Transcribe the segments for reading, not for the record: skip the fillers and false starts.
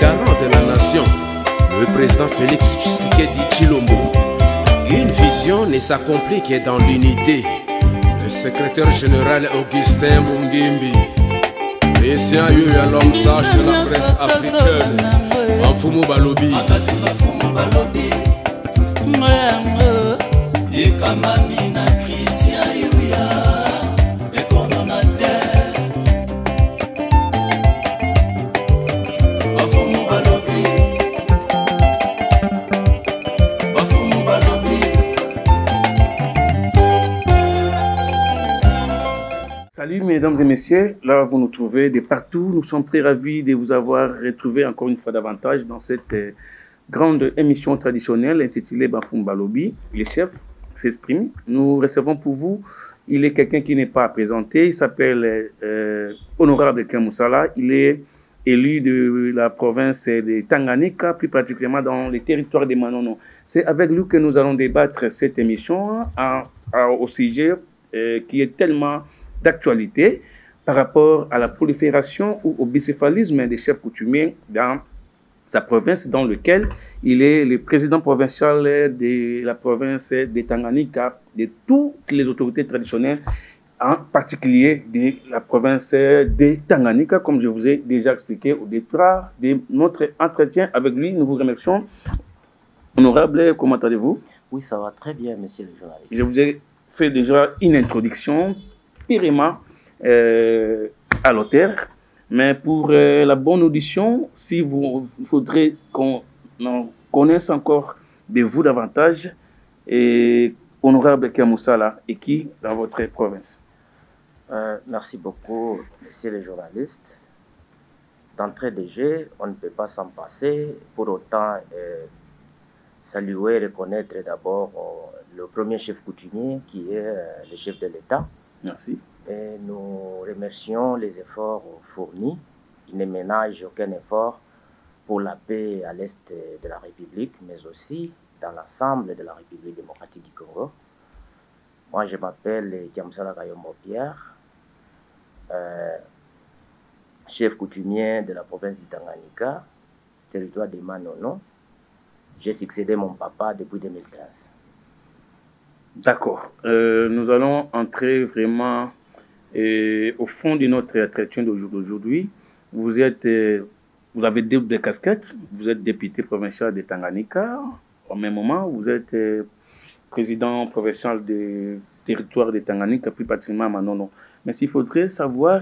garant de la nation, le président Félix Tshisekedi Tshilombo. Une vision ne s'accomplit que dans l'unité. Le secrétaire général Augustin Mungimbi, Messieurs Yuya, l'homme sage de la presse africaine, Mfumu Balobi. Salut mesdames et messieurs, là vous nous trouvez de partout. Nous sommes très ravis de vous avoir retrouvé encore une fois davantage dans cette grande émission traditionnelle intitulée Bafum Balobi. Les chefs s'expriment. Nous recevons pour vous, il est quelqu'un qui n'est pas à présenter, il s'appelle Honorable Ken Moussala. Il est élu de la province de Tanganyika, plus particulièrement dans les territoires de Manono. C'est avec lui que nous allons débattre cette émission au sujet qui est tellement d'actualité par rapport à la prolifération ou au bicéphalisme des chefs coutumiers dans sa province, dans lequel il est le président provincial de la province de Tanganyika, de toutes les autorités traditionnelles, en particulier de la province de Tanganyika, comme je vous ai déjà expliqué au départ de notre entretien avec lui. Nous vous remercions. Honorable, comment allez-vous? Oui, ça va très bien, monsieur le journaliste. Je vous ai fait déjà une introduction purement à l'auteur, mais pour la bonne audition, si vous faudrait qu'on en connaisse encore de vous davantage, et Honorable Ken Moussala, et qui dans votre province? Merci beaucoup, monsieur le journaliste. D'entrée de jeu, on ne peut pas s'en passer. Pour autant, saluer et reconnaître d'abord le premier chef coutumier qui est le chef de l'État. Merci. Et nous remercions les efforts fournis. Il ne ménage aucun effort pour la paix à l'est de la République, mais aussi dans l'ensemble de la République démocratique du Congo. Moi, je m'appelle Ken Moussala Kayombo Pierre, chef coutumier de la province du Tanganyika, territoire de Manono. J'ai succédé mon papa depuis 2015. D'accord. Nous allons entrer vraiment au fond de notre entretien d'aujourd'hui. Vous avez deux casquettes. Vous êtes député provincial de Tanganyika. Au même moment, vous êtes président provincial du territoire de Tanganyika, plus particulièrement à Manono. Mais s'il faudrait savoir,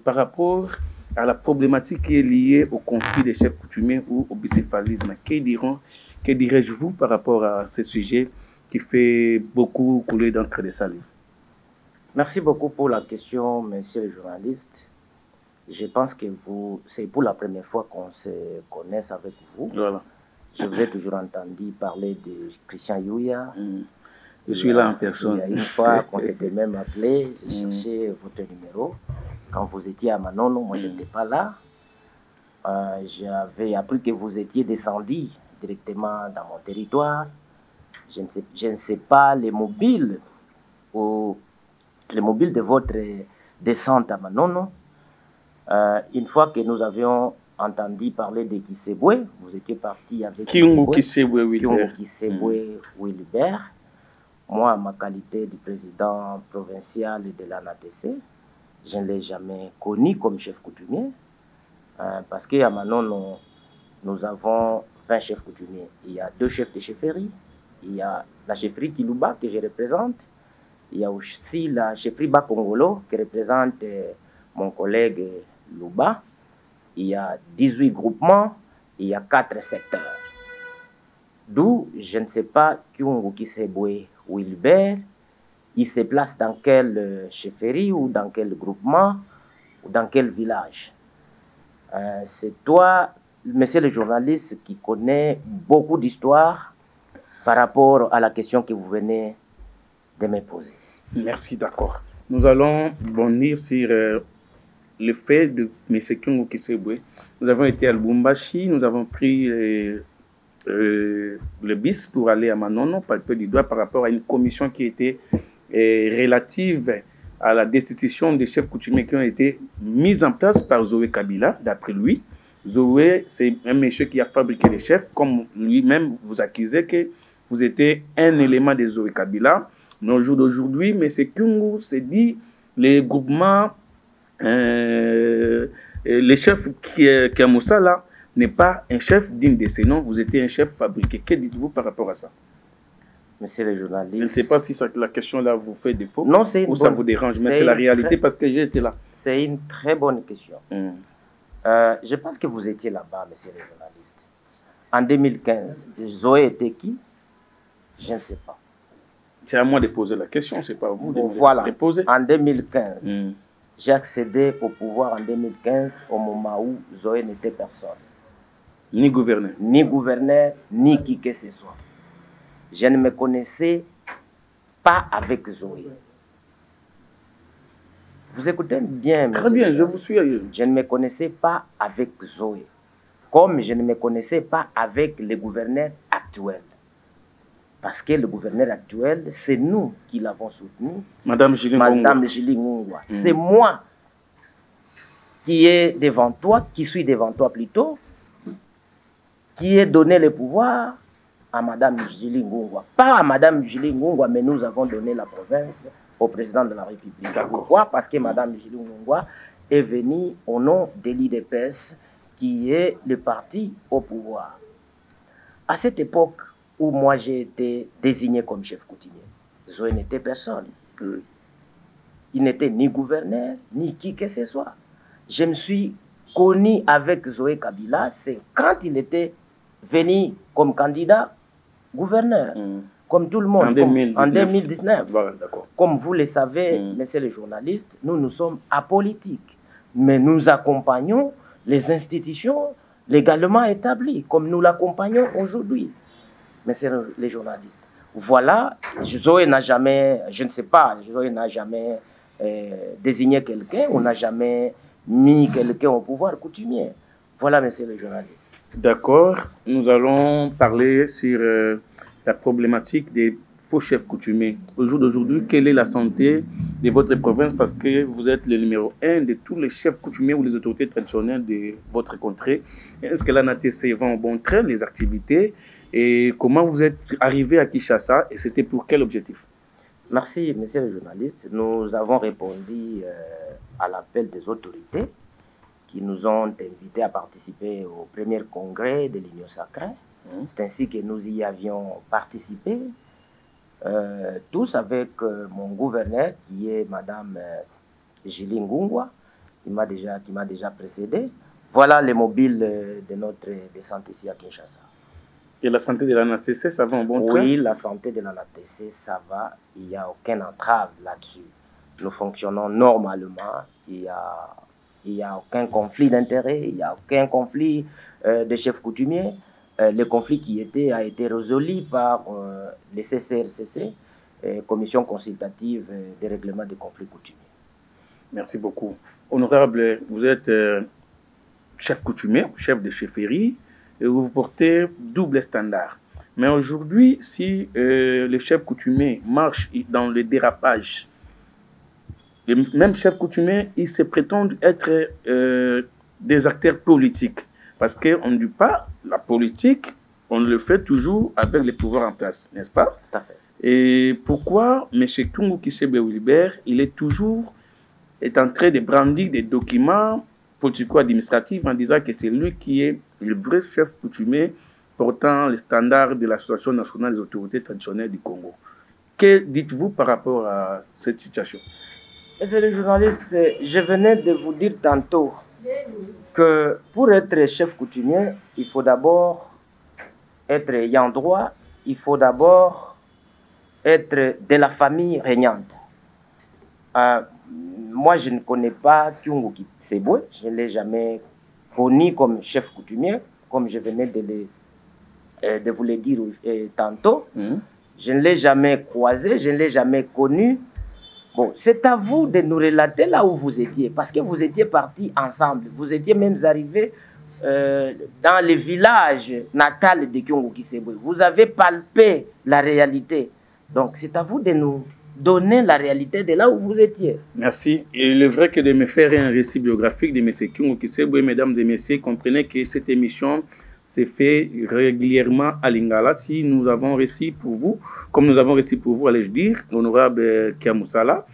par rapport à la problématique qui est liée au conflit des chefs coutumiers ou au bicéphalisme, que dirais-je vous par rapport à ce sujet qui fait beaucoup couler d'encre de salive? Merci beaucoup pour la question, monsieur le journaliste. Je pense que c'est pour la première fois qu'on se connaisse avec vous. Voilà. Je vous ai toujours entendu parler de Christian Yuya. Je suis là en personne. Il y a une fois qu'on s'était même appelé, j'ai cherché votre numéro. Quand vous étiez à Manono, moi je n'étais pas là. J'avais appris que vous étiez descendu directement dans mon territoire. Je ne sais pas les mobiles de votre descente à Manono. Une fois que nous avions entendu parler de Kisebwe, vous étiez parti avec Kisebwe Wilbert. Moi, à ma qualité de président provincial de l'ANATC, je ne l'ai jamais connu comme chef coutumier. Parce qu'à Manono, nous avons 20 chefs coutumiers. Il y a 2 chefs de chefferie. Il y a la chefferie Kiluba que je représente. Il y a aussi la chefferie Bakongolo que représente mon collègue Luba. Il y a 18 groupements. Il y a 4 secteurs. D'où, je ne sais pas, Kyungu Kisebwe Wilbert, il se place dans quelle chefferie ou dans quel groupement ou dans quel village. C'est toi, monsieur le journaliste, qui connaît beaucoup d'histoires par rapport à la question que vous venez de me poser. Merci, d'accord. Nous allons bondir sur le fait de M. Kyungu Kisebwe. Nous avons été à Lubumbashi, nous avons pris le bis pour aller à Manono, palper du doigt par rapport à une commission qui était relative à la destitution des chefs coutumiers qui ont été mis en place par Zoé Kabila, d'après lui. Zoé, c'est un monsieur qui a fabriqué les chefs, comme lui-même vous accusez que vous étiez un élément de Zoé Kabila. Mais au jour d'aujourd'hui, M. Kyungu s'est dit, les groupements, les chefs qui est Moussa là, n'est pas un chef digne de ce nom, vous étiez un chef fabriqué. Que dites-vous par rapport à ça? Monsieur le journaliste. Je ne sais pas si la question-là vous fait défaut non, ou ça vous dérange, mais c'est la réalité parce que j'ai été là. C'est une très bonne question. Je pense que vous étiez là-bas, monsieur le journaliste. En 2015, Zoé était qui? Je ne sais pas. C'est à moi de poser la question, c'est pas à vous de poser. En 2015, j'ai accédé au pouvoir en 2015 au moment où Zoé n'était personne. Ni gouverneur. Ni gouverneur, ni qui que ce soit. Je ne me connaissais pas avec Zoé. Vous écoutez bien, monsieur. Très bien, je vous suis. Je ne me connaissais pas avec Zoé. Comme je ne me connaissais pas avec le gouverneur actuel. Parce que le gouverneur actuel, c'est nous qui l'avons soutenu. Madame Julie Ngungwa. C'est moi qui est devant toi, qui suis devant toi plutôt, qui ai donné le pouvoir à Madame Julie Ngungwa. Pas à Madame Julie Ngungwa, mais nous avons donné la province au président de la République. Pourquoi? Parce que Madame Julie Ngungwa est venue au nom de l'IDPS, qui est le parti au pouvoir. À cette époque où moi j'ai été désigné comme chef coutumier, Zoé n'était personne. Il n'était ni gouverneur, ni qui que ce soit. Je me suis connu avec Zoé Kabila, c'est quand il était venu comme candidat gouverneur, comme tout le monde, en 2019. Voilà, comme vous le savez, messieurs les journalistes, nous sommes apolitiques, mais nous accompagnons les institutions légalement établies, comme nous l'accompagnons aujourd'hui, messieurs les journalistes. Voilà, Zoé n'a jamais, je ne sais pas, Zoé n'a jamais désigné quelqu'un, on n'a jamais mis quelqu'un au pouvoir coutumier. Voilà, messieurs les journalistes. D'accord. Nous allons parler sur la problématique des faux chefs coutumiers. Au jour d'aujourd'hui, quelle est la santé de votre province? Parce que vous êtes le numéro 1 de tous les chefs coutumiers ou les autorités traditionnelles de votre contrée. Est-ce que l'ANATC va en bon train, les activités? Et comment vous êtes arrivé à Kinshasa? Et c'était pour quel objectif? Merci, monsieur le journaliste. Nous avons répondu à l'appel des autorités qui nous ont invités à participer au premier congrès de l'Union sacrée. C'est ainsi que nous y avions participé, tous avec mon gouverneur qui est Madame Julie Ngungwa, qui m'a déjà précédé. Voilà les mobiles de notre descente ici à Kinshasa. Et la santé de l'ANATC, ça va en bon train? Oui, la santé de l'ANATC, ça va. Il n'y a aucune entrave là-dessus. Nous fonctionnons normalement. Il n'y a aucun conflit d'intérêt, il n'y a aucun conflit de chefs coutumiers. Le conflit qui a été résolu par les CCRCC, Commission consultative des règlements des conflits coutumiers. Merci beaucoup. Honorable, vous êtes chef coutumier, chef de chefferie, et vous portez double standard. Mais aujourd'hui, si le chef coutumier marche dans le dérapage, les mêmes chefs coutumiers, ils se prétendent être des acteurs politiques. Parce qu'on ne dit pas la politique, on le fait toujours avec les pouvoirs en place, n'est-ce pas? Tout à fait. Et pourquoi M. Kyungu Kisebe Wilbert, il est toujours en train de brandir des documents politico-administratifs en disant que c'est lui qui est le vrai chef coutumier portant les standards de l'Association nationale des autorités traditionnelles du Congo. Que dites-vous par rapport à cette situation? Monsieur le journaliste, je venais de vous dire tantôt que pour être chef coutumier, il faut d'abord être ayant droit, il faut d'abord être de la famille régnante. Moi, je ne connais pas Kyungu Kisebwe, je ne l'ai jamais connu comme chef coutumier, comme je venais de vous le dire tantôt. Je ne l'ai jamais croisé, je ne l'ai jamais connu. Bon, c'est à vous de nous relater là où vous étiez, parce que vous étiez partis ensemble. Vous étiez même arrivés dans le village natal de Kyungu Kisebwe. Vous avez palpé la réalité. Donc, c'est à vous de nous donner la réalité de là où vous étiez. Merci. Et il est vrai que de me faire un récit biographique de M. Kyungu Kisebwe, mesdames et messieurs, comprenez que cette émission s'est fait régulièrement à Lingala. Si nous avons réussi pour vous, comme nous avons réussi pour vous, allais-je dire, l'honorable Kiamoussala,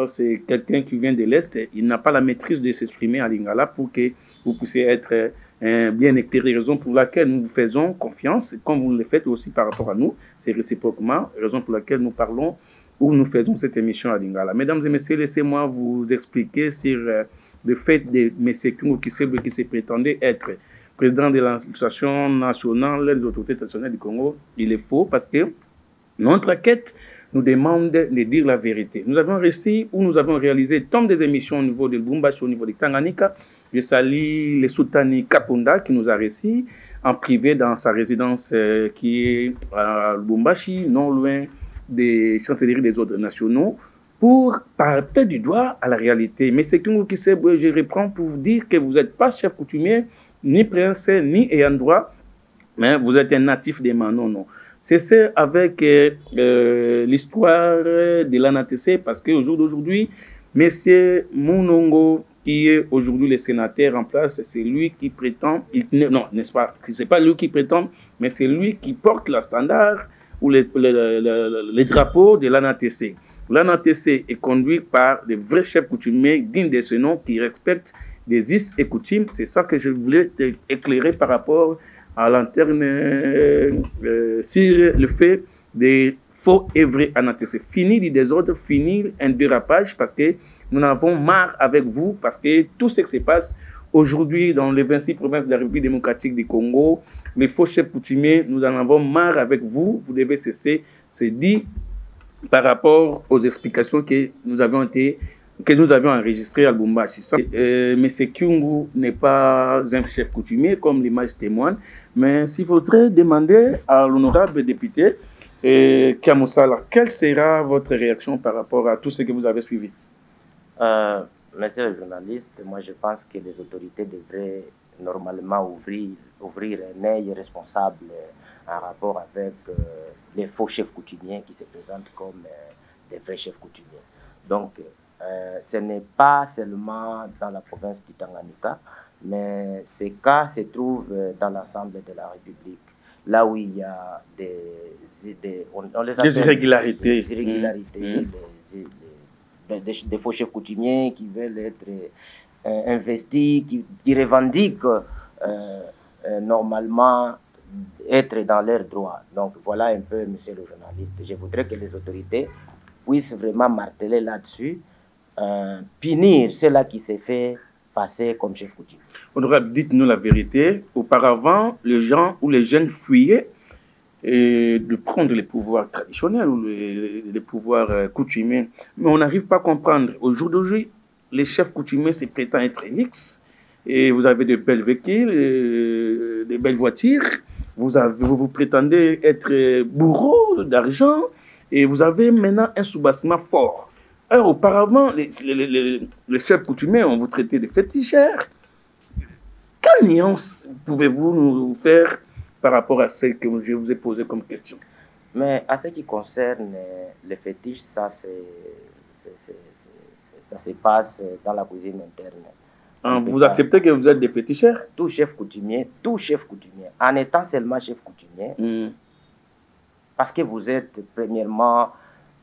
c'est quelqu'un qui vient de l'Est, il n'a pas la maîtrise de s'exprimer à Lingala pour que vous puissiez être bien éclairé, raison pour laquelle nous vous faisons confiance, comme vous le faites aussi par rapport à nous, c'est réciproquement, raison pour laquelle nous parlons ou nous faisons cette émission à Lingala. Mesdames et messieurs, laissez-moi vous expliquer sur le fait de M. Kyungu Kisebwe qui se prétendait être président de l'association nationale des autorités traditionnelles du Congo. Il est faux parce que notre enquête nous demande de dire la vérité. Nous avons réussi ou nous avons réalisé tant des émissions au niveau de Lubumbashi, au niveau de Tanganyika. Je salue le Soutani Kapunda qui nous a réussi en privé dans sa résidence qui est à Lubumbashi, non loin des chancelleries des ordres nationaux, pour parler du doigt à la réalité. Mais c'est Kyungu Kisebwe, je reprends pour vous dire que vous n'êtes pas chef coutumier, ni prince, ni ayant droit, mais vous êtes un natif des Manono. C'est avec l'histoire de l'ANATC, parce qu'au jour d'aujourd'hui, M. Munongo, qui est aujourd'hui le sénateur en place, c'est lui qui prétend, non, n'est-ce pas, c'est pas lui qui prétend, mais c'est lui qui porte la standard ou les drapeaux de l'ANATC. L'ANATC est conduit par des vrais chefs coutumiers dignes de ce nom qui respectent des us et coutumes. C'est ça que je voulais éclairer par rapport à l'interne sur le fait des faux et vrais ANATC. Fini du désordre, fini un dérapage parce que nous en avons marre avec vous, parce que tout ce qui se passe aujourd'hui dans les 26 provinces de la République démocratique du Congo, les faux chefs coutumiers, nous en avons marre avec vous. Vous devez cesser. C'est dit par rapport aux explications que nous avions enregistrées à Lubumbashi. M. Kyungu n'est pas un chef coutumier, comme l'image témoigne, mais s'il faudrait demander à l'honorable député Kiamoussala, quelle sera votre réaction par rapport à tout ce que vous avez suivi? Monsieur le journaliste, moi je pense que les autorités devraient normalement ouvrir un œil responsable en rapport avec les faux chefs coutumiers qui se présentent comme des vrais chefs coutumiers. Donc, ce n'est pas seulement dans la province du Tanganyika, mais ces cas se trouvent dans l'ensemble de la République. Là où il y a on les appelle des irrégularités, des faux chefs coutumiers qui veulent être investis, qui revendiquent normalement être dans leurs droits. Donc voilà un peu, monsieur le journaliste. Je voudrais que les autorités puissent vraiment marteler là-dessus, punir cela qui s'est fait passer comme chef coutumier. Honorable, dites-nous la vérité. Auparavant, les gens ou les jeunes fuyaient de prendre les pouvoirs traditionnels ou les pouvoirs coutumiers. Mais on n'arrive pas à comprendre. Aujourd'hui, les chefs coutumiers se prétendent être X. Et vous avez de belles véhicules, de belles voitures. Vous prétendez être bourreau d'argent. Et vous avez maintenant un sous-bassement fort. Alors, auparavant, les chefs coutumiers ont vous traité de féticheurs. Quelle nuance pouvez-vous nous faire par rapport à ce que je vous ai posé comme question? Mais à ce qui concerne les fétiches, ça se passe dans la cuisine interne. Vous acceptez que vous êtes des féticheurs? Tout chef coutumier, en étant seulement chef coutumier, parce que vous êtes premièrement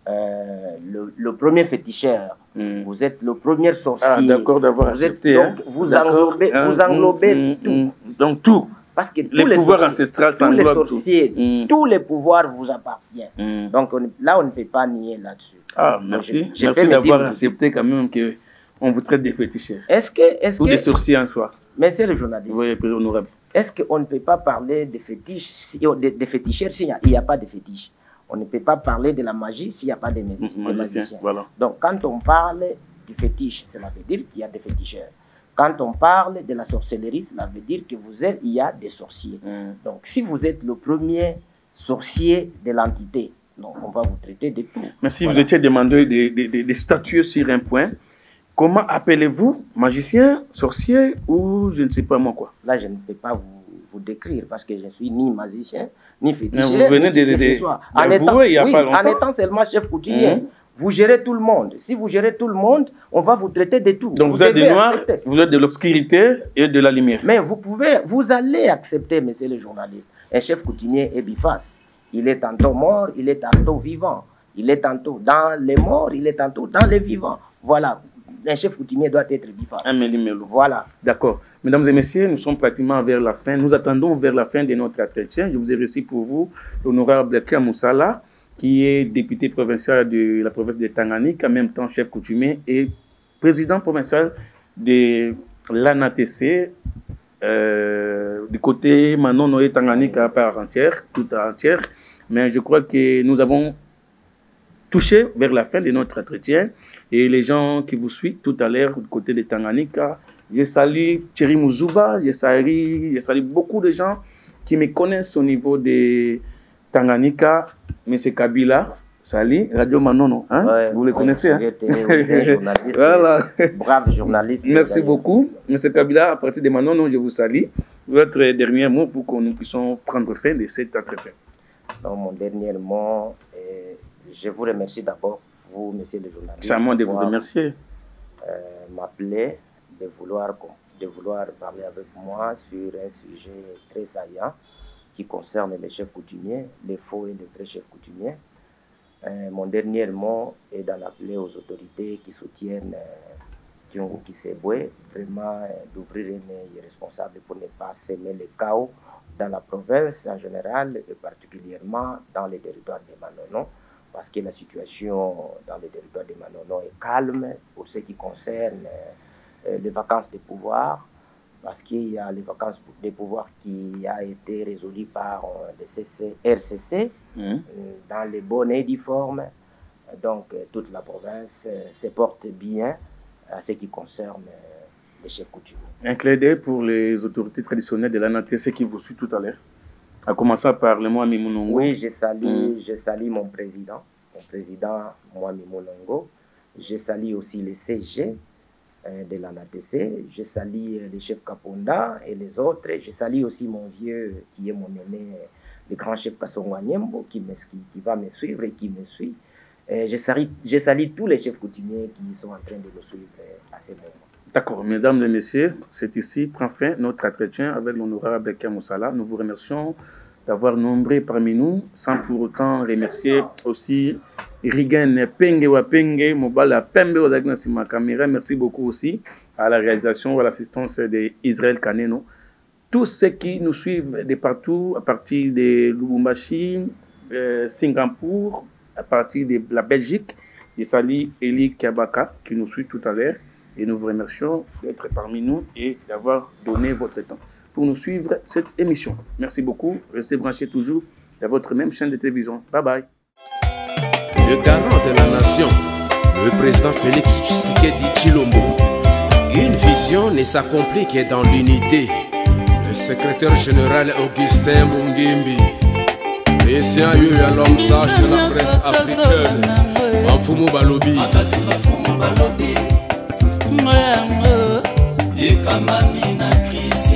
le premier féticheur, vous êtes le premier sorcier. Ah, d'accord, d'avoir accepté. Donc, vous englobez tout. Donc tout. Parce que les pouvoirs ancestraux, tous les sorciers, tous les pouvoirs vous appartiennent. Donc là, on ne peut pas nier là-dessus. Ah, merci. Merci d'avoir accepté quand même qu'on vous traite des féticheurs. Ou des sorciers en soi. Mais c'est le journaliste. Oui, honorable. Est-ce qu'on ne peut pas parler de fétiches, de féticheurs s'il n'y a pas de fétiches? On ne peut pas parler de la magie s'il n'y a pas de magiciens. Voilà. Donc, quand on parle du fétiche, cela veut dire qu'il y a des féticheurs. Quand on parle de la sorcellerie, cela veut dire que il y a des sorciers. Donc, si vous êtes le premier sorcier de l'entité, on va vous traiter de tout. Mais si vous étiez demandé de statuer sur un point, comment appelez-vous? Magicien, sorcier ou je ne sais pas moi quoi? Là, je ne peux pas vous vous décrire parce que je ne suis ni magicien, ni féticheur. Vous venez en étant seulement chef coutumier, vous gérez tout le monde. Si vous gérez tout le monde, on va vous traiter de tout. Donc vous êtes des noirs, vous êtes de l'obscurité et de la lumière. Mais vous allez accepter, monsieur le journaliste, un chef coutumier est biface. Il est tantôt mort, il est tantôt vivant. Il est tantôt dans les morts, il est tantôt dans les vivants. Voilà. Un chef coutumier doit être biface. Voilà. D'accord. Mesdames et messieurs, nous sommes pratiquement vers la fin. Nous attendons vers la fin de notre entretien. Je vous ai reçu pour vous l'honorable Kia Moussala, qui est député provincial de la province de Tanganyika, en même temps chef coutumier et président provincial de l'ANATC, du côté Manono et Tanganyika par entière, toute entière. Mais je crois que nous avons touché vers la fin de notre entretien et les gens qui vous suivent tout à l'heure du côté de Tanganyika, je salue Thierry Mouzouba, je salue beaucoup de gens qui me connaissent au niveau de Tanganyika, M. Kabila, salut, Radio Manono, hein? Ouais, vous le connaissez, hein? Journaliste, voilà. Brave journaliste. Merci beaucoup, M. Kabila, à partir de Manono, je vous salue. Votre dernier mot pour que nous puissions prendre fin de cet entretien. Non, mon dernier mot, je vous remercie d'abord, vous, monsieur le journaliste. C'est à moi de vous remercier. M'appeler, de vouloir parler avec moi sur un sujet très saillant qui concerne les chefs coutumiers, les faux et les vrais chefs coutumiers. Mon dernier mot est d'en appeler aux autorités qui soutiennent Kyungu Kisebwe, vraiment d'ouvrir un œil responsable pour ne pas semer le chaos dans la province en général et particulièrement dans les territoires de Manono, parce que la situation dans les territoires de Manono est calme pour ce qui concerne les vacances de pouvoir, parce qu'il y a les vacances de pouvoir qui a été résolues par le RCC dans les bonnes et due formes. Donc toute la province se porte bien à ce qui concerne les chefs coutumiers. Un clin d'œil pour les autorités traditionnelles de l'ANATC qui vous suit tout à l'heure. À commencer par le Mwami Munongo. Oui, je salue mon président, Mwami Munongo. Je salue aussi les CG de l'ANATC. Je salue les chefs Kaponda et les autres. Je salue aussi mon vieux, qui est mon aîné, le grand chef Kassongo Nyembo, qui va me suivre et qui me suit. Je salue tous les chefs coutumiers qui sont en train de nous suivre à ce moment. D'accord, mesdames et messieurs, c'est ici prend fin notre entretien avec l'honorable Kia Moussala. Nous vous remercions d'avoir nombré parmi nous, sans pour autant remercier aussi Rigen Penge Wapenge, Mobala Pembe Odagnasima Caméra. Merci beaucoup aussi à la réalisation, à l'assistance d'Israël Kaneno. Tous ceux qui nous suivent de partout, à partir de Lubumbashi, Singapour, à partir de la Belgique, je salue Eli Kabaka qui nous suit tout à l'heure. Et nous vous remercions d'être parmi nous et d'avoir donné votre temps pour nous suivre cette émission. Merci beaucoup. Restez branchés toujours à votre même chaîne de télévision. Bye bye. Le garant de la nation, le président Félix Tshisekedi Tshilombo. Une vision ne s'accomplit que dans l'unité. Le secrétaire général Augustin Mungimbi. Président à l'homme sage de la presse africaine. Mafumu Balobi. Yekamami na Christ.